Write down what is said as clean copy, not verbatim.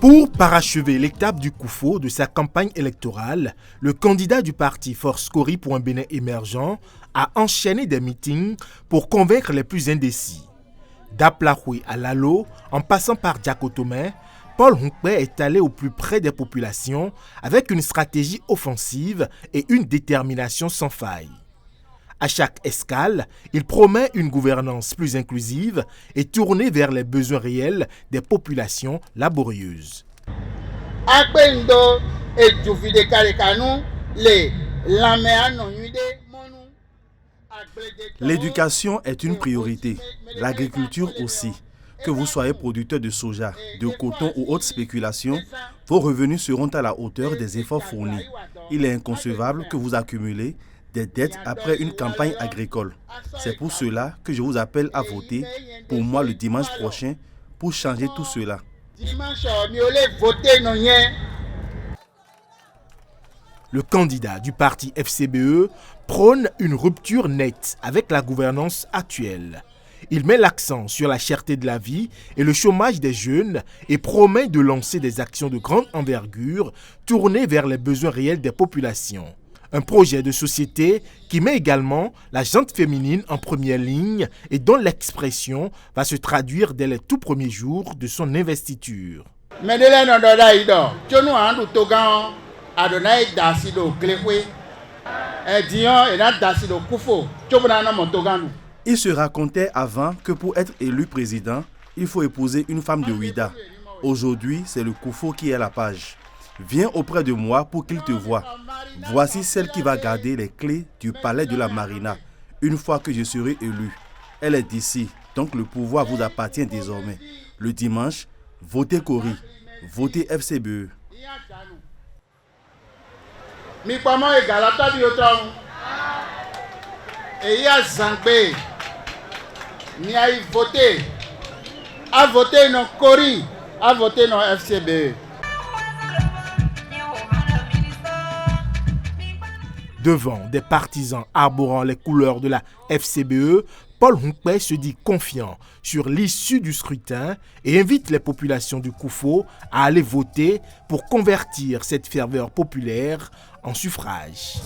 Pour parachever l'étape du Koufo de sa campagne électorale, le candidat du parti Force Kori pour un Bénin émergent a enchaîné des meetings pour convaincre les plus indécis. D'Aplahoui à Lalo, en passant par Diakotomé, Paul Hunkpe est allé au plus près des populations avec une stratégie offensive et une détermination sans faille. À chaque escale, il promet une gouvernance plus inclusive et tournée vers les besoins réels des populations laborieuses. L'éducation est une priorité, l'agriculture aussi. Que vous soyez producteur de soja, de coton ou autre spéculation, vos revenus seront à la hauteur des efforts fournis. Il est inconcevable que vous accumulez des dettes après une campagne agricole. C'est pour cela que je vous appelle à voter pour moi le dimanche prochain pour changer tout cela. Le candidat du parti FCBE prône une rupture nette avec la gouvernance actuelle. Il met l'accent sur la cherté de la vie et le chômage des jeunes et promet de lancer des actions de grande envergure tournées vers les besoins réels des populations. Un projet de société qui met également la gente féminine en première ligne et dont l'expression va se traduire dès les tout premiers jours de son investiture. Il se racontait avant que pour être élu président, il faut épouser une femme de Ouida. Aujourd'hui, c'est le Koufo qui est la page. Viens auprès de moi pour qu'il te voie. Voici celle qui va garder les clés du palais de la Marina une fois que je serai élu. Elle est d'ici, donc le pouvoir vous appartient désormais. Le dimanche, votez Kori, votez FCBE. À voter non Kori, à voter non FCBE. Devant des partisans arborant les couleurs de la FCBE, Paul Hunkpe se dit confiant sur l'issue du scrutin et invite les populations du Koufo à aller voter pour convertir cette ferveur populaire en suffrage.